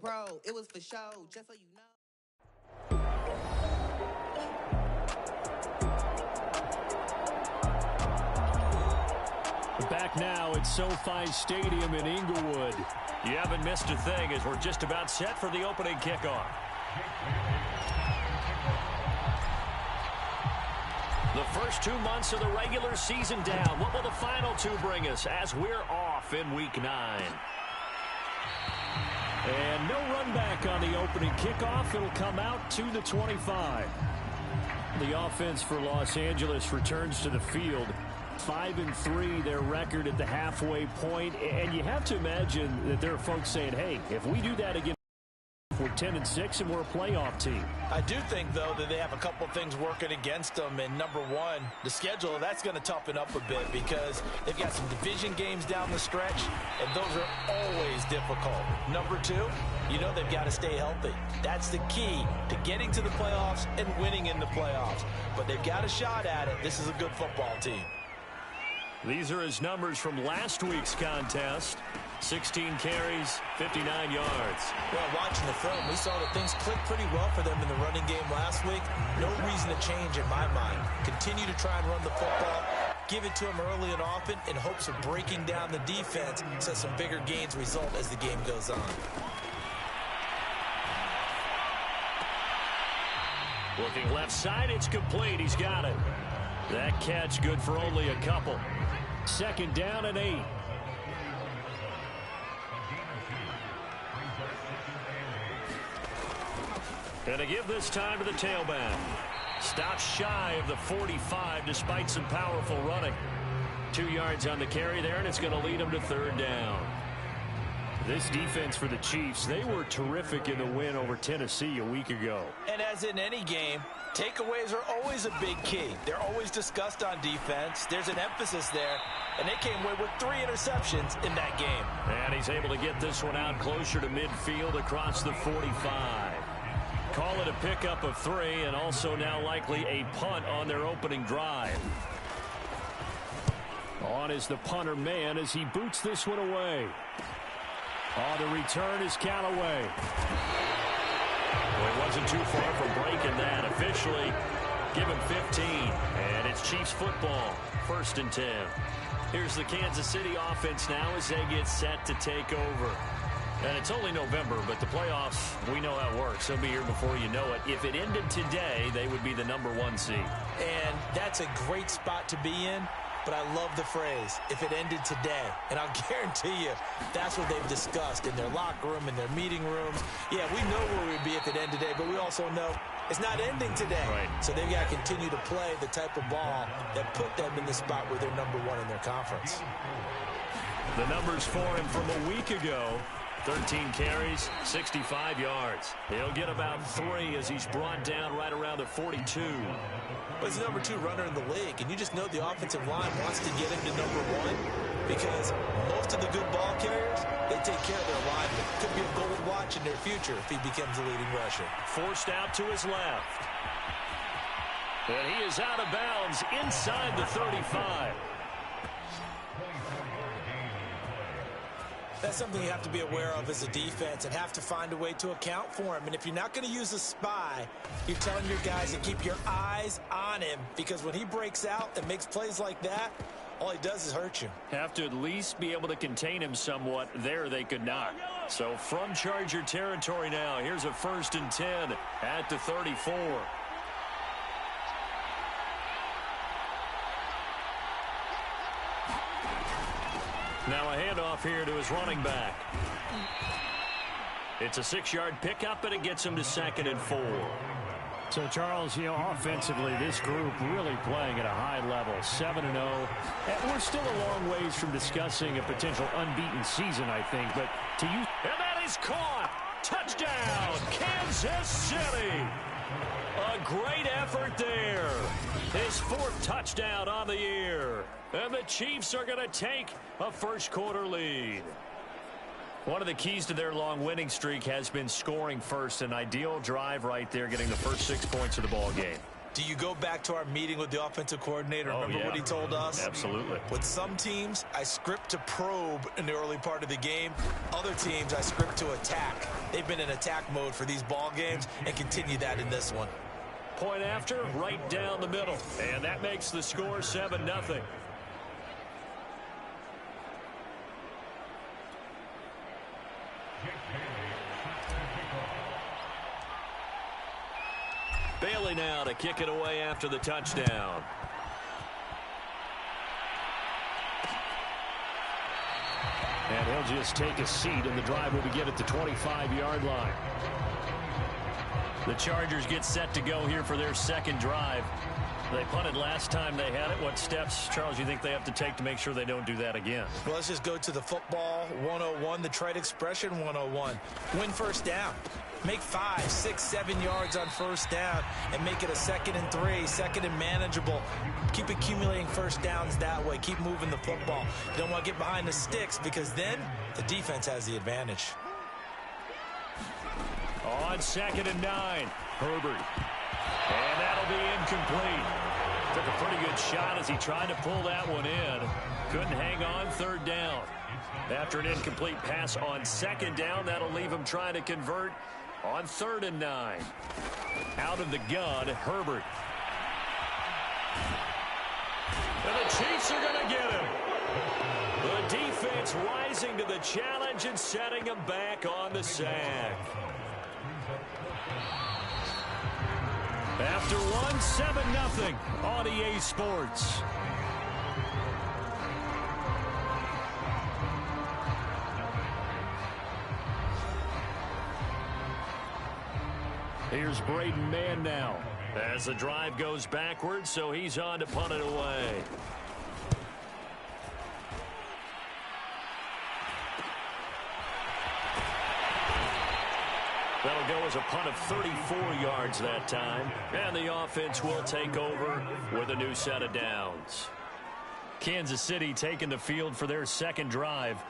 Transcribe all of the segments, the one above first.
bro. It was for show, just so you know. Back now at SoFi Stadium in Inglewood. You haven't missed a thing as we're just about set for the opening kickoff. The first 2 months of the regular season down. What will the final two bring us as we're off in Week 9? And no run back on the opening kickoff. It'll come out to the 25. The offense for Los Angeles returns to the field. 5-3 their record at the halfway point. And you have to imagine that there are folks saying, hey, if we do that again, we're 10-6 and we're a playoff team. I do think, though, that they have a couple of things working against them. And number one, the schedule, that's going to toughen up a bit because they've got some division games down the stretch, and those are always difficult. Number two, you know they've got to stay healthy. That's the key to getting to the playoffs and winning in the playoffs. But they've got a shot at it. This is a good football team. These are his numbers from last week's contest. 16 carries, 59 yards. Well, watching the film, we saw that things clicked pretty well for them in the running game last week. No reason to change in my mind. Continue to try and run the football. Give it to them early and often in hopes of breaking down the defense so some bigger gains result as the game goes on. Looking left side, it's complete. He's got it. That catch good for only a couple. 2nd down and 8. And to give this time to the tailback. Stops shy of the 45 despite some powerful running. 2 yards on the carry there, and it's going to lead him to 3rd down. This defense for the Chiefs, they were terrific in the win over Tennessee a week ago. And as in any game, takeaways are always a big key. They're always discussed on defense. There's an emphasis there, and they came away with 3 interceptions in that game. And he's able to get this one out closer to midfield across the 45. Call it a pickup of 3, and also now likely a punt on their opening drive. On is the punter man as he boots this one away. On the return is Callaway. Well, it wasn't too far from breaking that. Officially, give him 15. And it's Chiefs football, 1st and 10. Here's the Kansas City offense now as they get set to take over. And it's only November, but the playoffs, we know how it works. They'll be here before you know it. If it ended today, they would be the #1 seed. And that's a great spot to be in. But I love the phrase, if it ended today. And I'll guarantee you, that's what they've discussed in their locker room, in their meeting rooms. Yeah, we know where we'd be if it ended today, but we also know it's not ending today. Right. So they've got to continue to play the type of ball that put them in the spot where they're #1 in their conference. The numbers for him from a week ago. 13 carries, 65 yards. He'll get about 3 as he's brought down right around the 42. But he's the #2 runner in the league, and you just know the offensive line wants to get him to #1 because most of the good ball carriers, they take care of their linemen. Could be a gold watch in their future if he becomes a leading rusher. Forced out to his left. And he is out of bounds inside the 35. That's something you have to be aware of as a defense and have to find a way to account for him. And if you're not going to use a spy, you're telling your guys to keep your eyes on him because when he breaks out and makes plays like that, all he does is hurt you. Have to at least be able to contain him somewhat. There they could not. So from Charger territory now, here's a 1st and 10 at the 34. Now a handoff here to his running back. It's a 6-yard pickup, and it gets him to 2nd and 4. So, Charles, you know, offensively, this group really playing at a high level, 7-0. And we're still a long ways from discussing a potential unbeaten season, I think. But to use... And that is caught. Touchdown, Kansas City. A great effort there. His 4th touchdown on the year. And the Chiefs are going to take a first-quarter lead. One of the keys to their long winning streak has been scoring first. An ideal drive right there, getting the first 6 points of the ball game. Do you go back to our meeting with the offensive coordinator? Remember what he told us? Absolutely. With some teams, I script to probe in the early part of the game. Other teams, I script to attack. They've been in attack mode for these ball games and continue that in this one. Point after, right down the middle. And that makes the score 7-0. Bailey now to kick it away after the touchdown. And he'll just take a seat, and the drive will begin at the 25-yard line. The Chargers get set to go here for their second drive. They punted last time they had it. What steps, Charles, you think they have to take to make sure they don't do that again? Well, let's just go to the football 101, the trite expression 101. Win first down. Make 5, 6, 7 yards on first down and make it a 2nd and 3, 2nd and manageable. Keep accumulating first downs that way. Keep moving the football. You don't want to get behind the sticks because then the defense has the advantage. On 2nd and 9, Herbert. And that'll be incomplete. Took a pretty good shot as he tried to pull that one in. Couldn't hang on 3rd down. After an incomplete pass on 2nd down, that'll leave him trying to convert on 3rd and 9. Out of the gun, Herbert. And the Chiefs are going to get him. The defense rising to the challenge and setting him back on the sack. After one, 7-0 on EA Sports. Here's Braden Mann now. As the drive goes backwards, so he's on to punt it away. That'll go as a punt of 34 yards that time. And the offense will take over with a new set of downs. Kansas City taking the field for their second drive.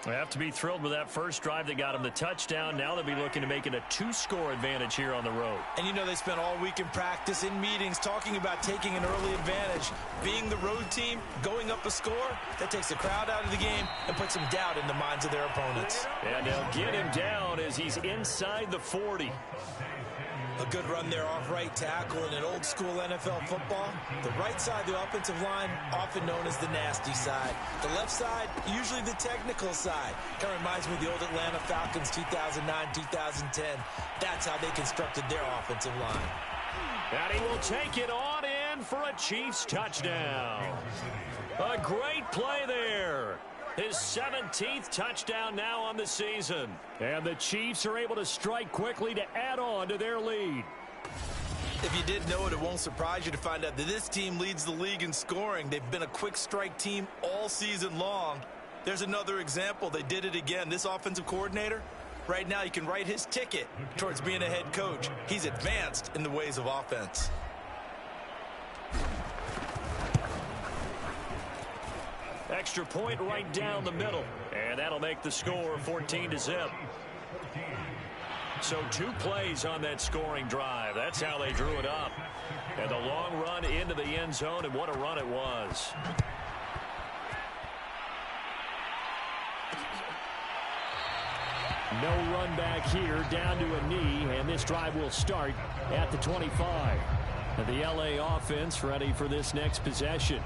They have to be thrilled with that first drive that got them the touchdown. Now they'll be looking to make it a 2-score advantage here on the road. And you know they spent all week in practice, in meetings, talking about taking an early advantage. Being the road team, going up a score, that takes the crowd out of the game and puts some doubt in the minds of their opponents. And they'll get him down as he's inside the 40. A good run there off right tackle in an old-school NFL football. The right side of the offensive line, often known as the nasty side. The left side, usually the technical side. Kind of reminds me of the old Atlanta Falcons 2009-2010. That's how they constructed their offensive line. And he will take it on in for a Chiefs touchdown. A great play there. His 17th touchdown now on the season. And the Chiefs are able to strike quickly to add on to their lead. If you didn't know it, it won't surprise you to find out that this team leads the league in scoring. They've been a quick strike team all season long. There's another example. They did it again. This offensive coordinator, right now, you can write his ticket towards being a head coach. He's advanced in the ways of offense. Extra point right down the middle. And that'll make the score 14-0. So 2 plays on that scoring drive. That's how they drew it up. And the long run into the end zone, and what a run it was. No run back here, down to a knee, and this drive will start at the 25. And the LA offense ready for this next possession.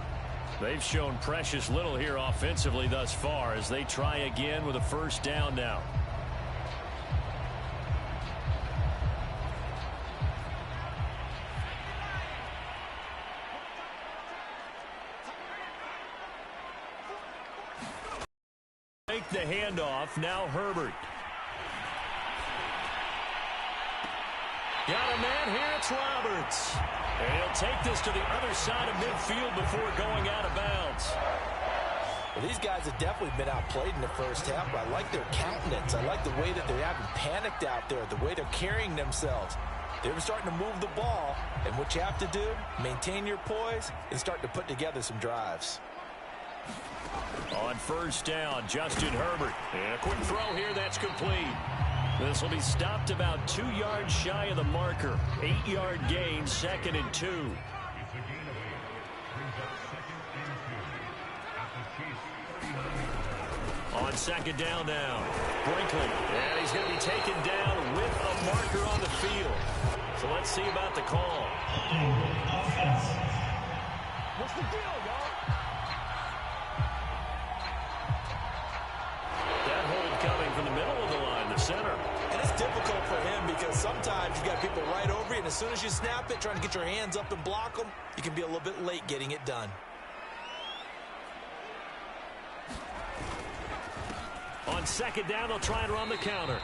They've shown precious little here offensively thus far as they try again with a first down now. Make the handoff, now Herbert. Got a man here, it's Roberts. And he'll take this to the other side of midfield before going out of bounds. Well, these guys have definitely been outplayed in the first half, but I like their countenance. I like the way that they're having panicked out there, the way they're carrying themselves. They're starting to move the ball, and what you have to do, maintain your poise and start to put together some drives. On first down, Justin Herbert. And a quick throw here that's complete. This will be stopped about 2 yards shy of the marker. 8-yard gain, 2nd and 2. On 2nd down now, Brinkley. And he's going to be taken down with a marker on the field. So let's see about the call. What's the deal, y'all? That hold coming from the middle of the line, the center. And it's difficult for him because sometimes you got people right over you, and as soon as you snap it, trying to get your hands up and block them, you can be a little bit late getting it done. On 2nd down, they'll try and run the counter.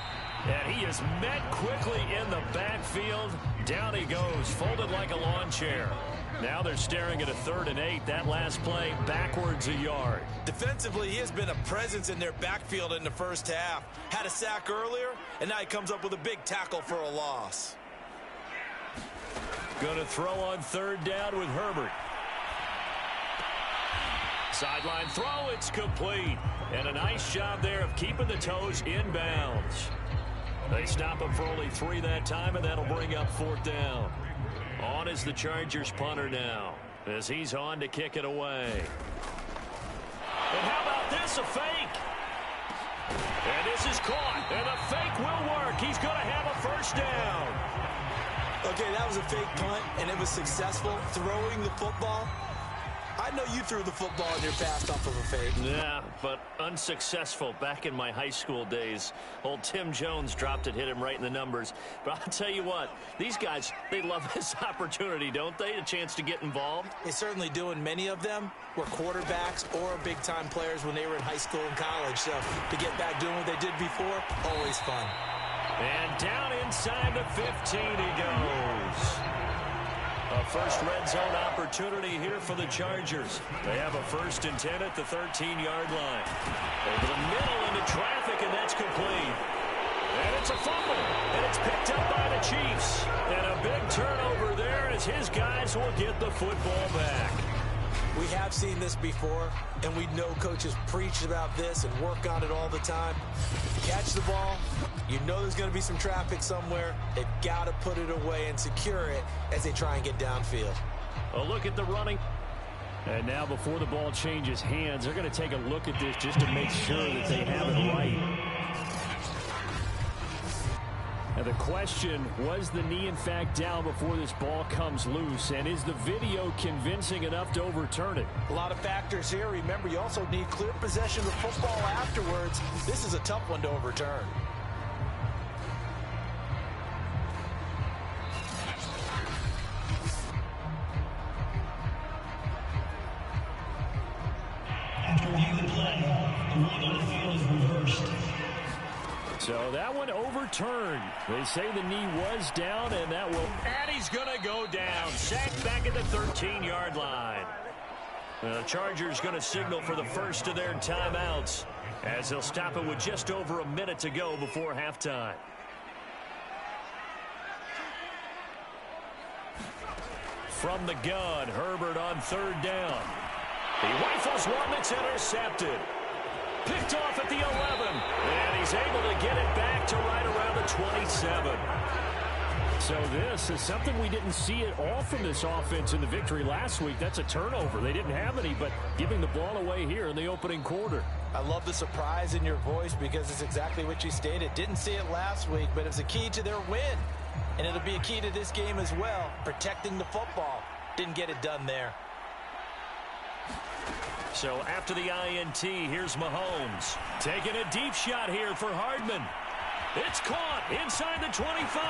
And he is met quickly in the backfield. Down he goes, folded like a lawn chair. Now they're staring at a 3rd and 8. That last play, backwards a yard. Defensively, he has been a presence in their backfield in the first half. Had a sack earlier, and now he comes up with a big tackle for a loss. Going to throw on 3rd down with Herbert. Sideline throw, it's complete. And a nice job there of keeping the toes in bounds. They stop him for only 3 that time, and that'll bring up 4th down. On is the Chargers punter now, as he's on to kick it away. And how about this, a fake? And this is caught, and a fake will work. He's going to have a 1st down. Okay, that was a fake punt, and it was successful. Throwing the football. I know you threw the football and you're passed off of a fake. Yeah, but unsuccessful back in my high school days. Old Tim Jones dropped it, hit him right in the numbers. But I'll tell you what, these guys, they love this opportunity, don't they? A chance to get involved. They certainly do, and many of them were quarterbacks or big-time players when they were in high school and college. So to get back doing what they did before, always fun. And down inside the 15 he goes. A first red zone opportunity here for the Chargers. They have a 1st and 10 at the 13-yard line. Over the middle into traffic, and that's complete. And it's a fumble, and it's picked up by the Chiefs. And a big turnover there as his guys will get the football back. We have seen this before, and we know coaches preach about this and work on it all the time. Catch the ball. You know there's going to be some traffic somewhere. They've got to put it away and secure it as they try and get downfield. A look at the running. And now before the ball changes hands, they're going to take a look at this just to make sure that they have it right. And the question, was the knee in fact down before this ball comes loose? And is the video convincing enough to overturn it? A lot of factors here. Remember, you also need clear possession of the football afterwards. This is a tough one to overturn. After reviewing the play, the ruling on the field is reversed. So that one overturned. They say the knee was down, and that will... And he's going to go down. Sacked back at the 13-yard line. The Chargers going to signal for the first of their timeouts as they'll stop it with just over a minute to go before halftime. From the gun, Herbert on 3rd down. He rifles one that's intercepted. Picked off at the 11, and he's able to get it back to right around the 27. So this is something we didn't see at all from this offense in the victory last week. That's a turnover. They didn't have any, but giving the ball away here in the opening quarter. I love the surprise in your voice because it's exactly what you stated. Didn't see it last week, but it's a key to their win. And it'll be a key to this game as well, protecting the football. Didn't get it done there. So after the INT, here's Mahomes. Taking a deep shot here for Hardman. It's caught inside the 25.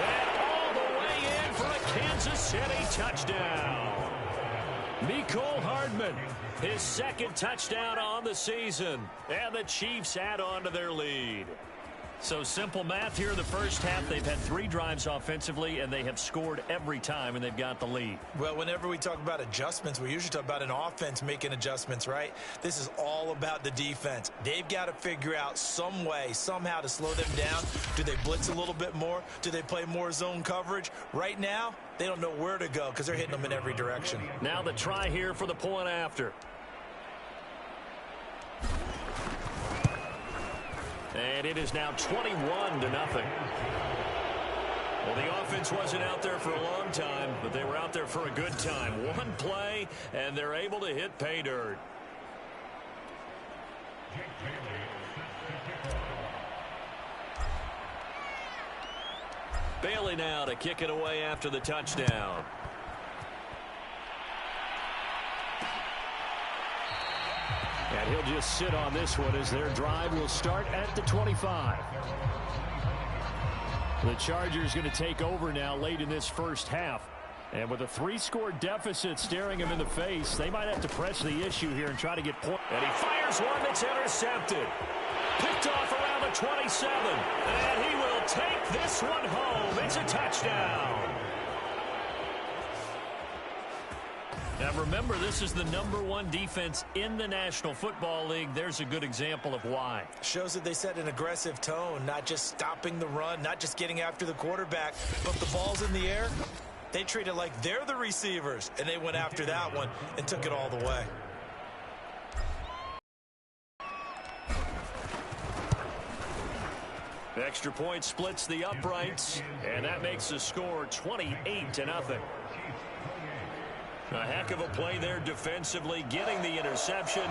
And all the way in for a Kansas City touchdown. Mecole Hardman, his 2nd touchdown on the season. And the Chiefs add on to their lead. So simple math here in the first half. They've had 3 drives offensively, and they have scored every time, and they've got the lead. Well, whenever we talk about adjustments, we usually talk about an offense making adjustments, right? This is all about the defense. They've got to figure out some way, somehow to slow them down. Do they blitz a little bit more? Do they play more zone coverage? Right now, they don't know where to go because they're hitting them in every direction. Now the try here for the point after. And it is now 21-0. Well, the offense wasn't out there for a long time, but they were out there for a good time. One play, and they're able to hit pay dirt. Bailey now to kick it away after the touchdown. And he'll just sit on this one as their drive will start at the 25. The Chargers going to take over now late in this first half. And with a 3-score deficit staring him in the face, they might have to press the issue here and try to get points. And he fires one that's intercepted. Picked off around the 27. And he will take this one home. It's a touchdown. Now remember, this is the #1 defense in the National Football League. There's a good example of why. Shows that they set an aggressive tone, not just stopping the run, not just getting after the quarterback, but the ball's in the air. They treat it like they're the receivers, and they went after that one and took it all the way. Extra point splits the uprights, and that makes the score 28-0. A heck of a play there defensively, getting the interception,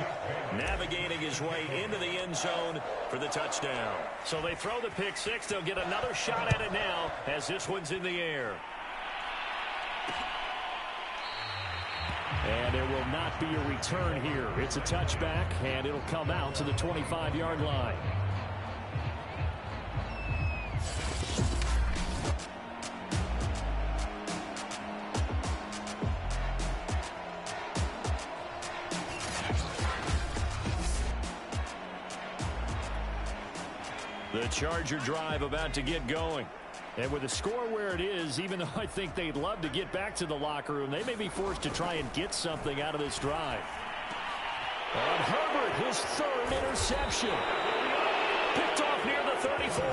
navigating his way into the end zone for the touchdown. So they throw the pick six. They'll get another shot at it now as this one's in the air. And there will not be a return here. It's a touchback, and it'll come out to the 25-yard line. The Charger drive about to get going. And with the score where it is, even though I think they'd love to get back to the locker room, they may be forced to try and get something out of this drive. And Herbert, his third interception. Picked off near the 34.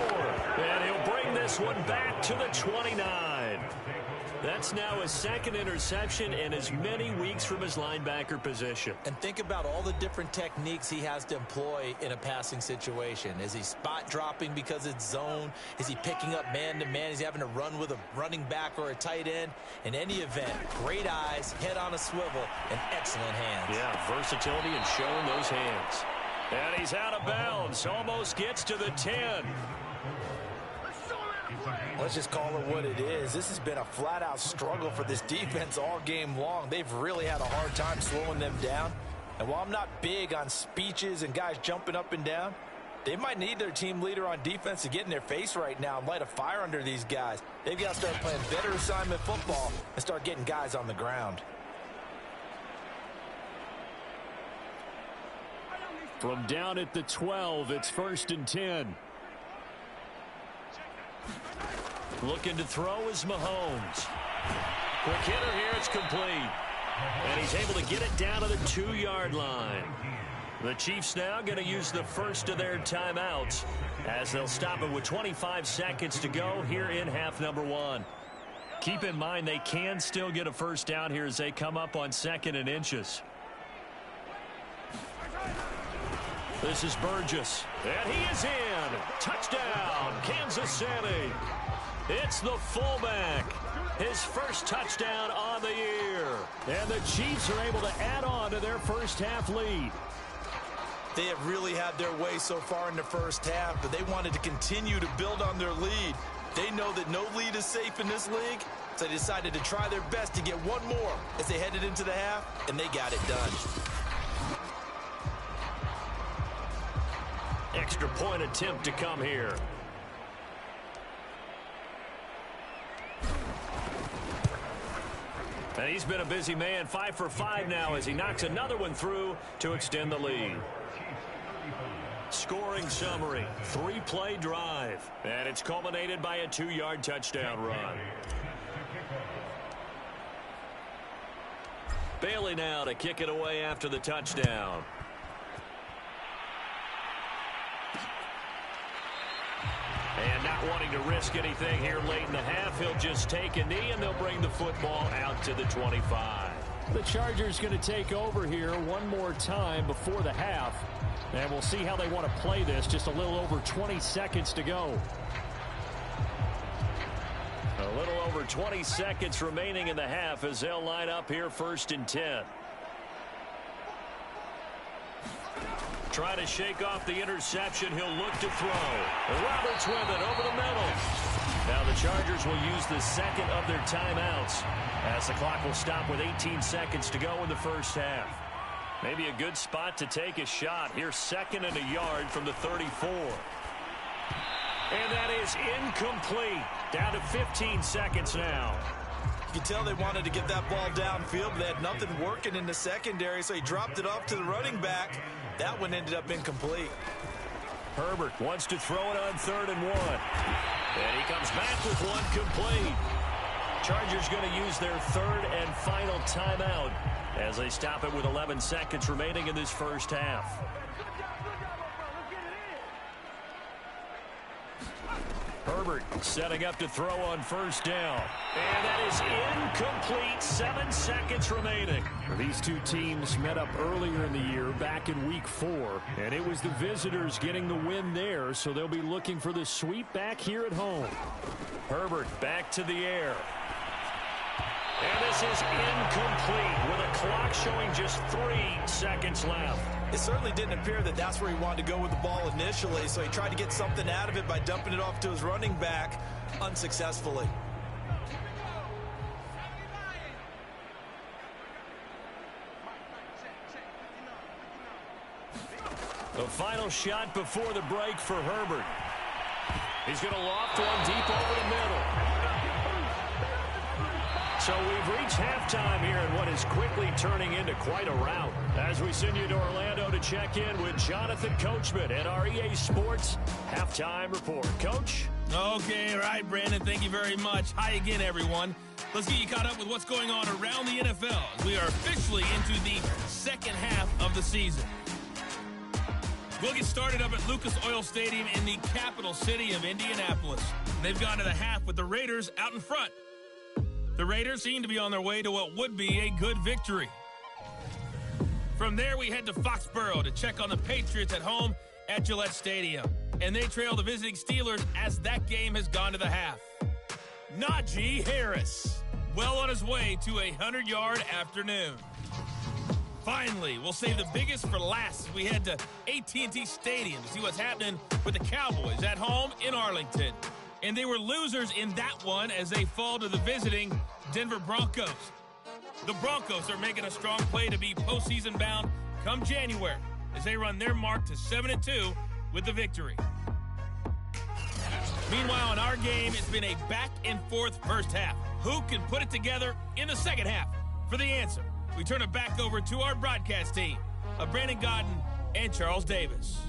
And he'll bring this one back to the 29. That's now his second interception and as many weeks from his linebacker position. And think about all the different techniques he has to employ in a passing situation. Is he spot dropping because it's zone? Is he picking up man-to-man? Is he having to run with a running back or a tight end? In any event, great eyes, head on a swivel, and excellent hands. Yeah, versatility and showing those hands. And he's out of bounds. Almost gets to the 10. Let's just call it what it is. This has been a flat-out struggle for this defense all game long. They've really had a hard time slowing them down. And while I'm not big on speeches and guys jumping up and down, they might need their team leader on defense to get in their face right now and light a fire under these guys. They've got to start playing better assignment football and start getting guys on the ground. From down at the 12, it's 1st and 10. Looking to throw is Mahomes. Quick hitter here, it's complete. And he's able to get it down to the 2-yard line. The Chiefs now going to use the first of their timeouts as they'll stop it with 25 seconds to go here in half number 1. Keep in mind they can still get a first down here as they come up on 2nd and inches. This is Burgess, and he is in. Touchdown, Kansas City. It's the fullback. His first touchdown on the year. And the Chiefs are able to add on to their first half lead. They have really had their way so far in the first half, but they wanted to continue to build on their lead. They know that no lead is safe in this league, so they decided to try their best to get one more as they headed into the half, and they got it done. Extra point attempt to come here. And he's been a busy man, 5 for 5 now as he knocks another one through to extend the lead. Scoring summary, 3-play drive. And it's culminated by a 2-yard touchdown run. Bailey now to kick it away after the touchdown. And not wanting to risk anything here late in the half, he'll just take a knee and they'll bring the football out to the 25. The Chargers going to take over here one more time before the half. And we'll see how they want to play this. Just a little over 20 seconds to go. A little over 20 seconds remaining in the half as they'll line up here 1st and 10. Trying to shake off the interception. He'll look to throw. Roberts with it over the middle. Now the Chargers will use the second of their timeouts as the clock will stop with 18 seconds to go in the first half. Maybe a good spot to take a shot. Here's 2nd and a yard from the 34. And that is incomplete. Down to 15 seconds now. You can tell they wanted to get that ball downfield, but they had nothing working in the secondary, so he dropped it off to the running back. That one ended up incomplete. Herbert wants to throw it on 3rd and 1. And he comes back with one complete. Chargers going to use their 3rd and final timeout as they stop it with 11 seconds remaining in this first half. Herbert setting up to throw on 1st down. And that is incomplete. 7 seconds remaining. These two teams met up earlier in the year back in week 4. And it was the visitors getting the win there, so they'll be looking for the sweep back here at home. Herbert back to the air. And this is incomplete with a clock showing just 3 seconds left. It certainly didn't appear that that's where he wanted to go with the ball initially, so he tried to get something out of it by dumping it off to his running back unsuccessfully. The final shot before the break for Herbert. He's going to loft one deep over the middle. So we've reached halftime here in what is quickly turning into quite a rout. As we send you to Orlando to check in with Jonathan Coachman at our EA Sports Halftime Report. Coach? Okay, all right, Brandon, thank you very much. Hi again, everyone. Let's get you caught up with what's going on around the NFL as we are officially into the second half of the season. We'll get started up at Lucas Oil Stadium in the capital city of Indianapolis. They've gone to the half with the Raiders out in front. The Raiders seem to be on their way to what would be a good victory. From there, we head to Foxborough to check on the Patriots at home at Gillette Stadium. And they trail the visiting Steelers as that game has gone to the half. Najee Harris, well on his way to a 100-yard afternoon. Finally, we'll save the biggest for last as we head to AT&T Stadium to see what's happening with the Cowboys at home in Arlington. And they were losers in that one as they fall to the visiting Denver Broncos. The Broncos are making a strong play to be postseason bound come January as they run their mark to 7-2 with the victory. Meanwhile, in our game, it's been a back-and-forth first half. Who can put it together in the second half? For the answer, we turn it back over to our broadcast team of Brandon Godden and Charles Davis.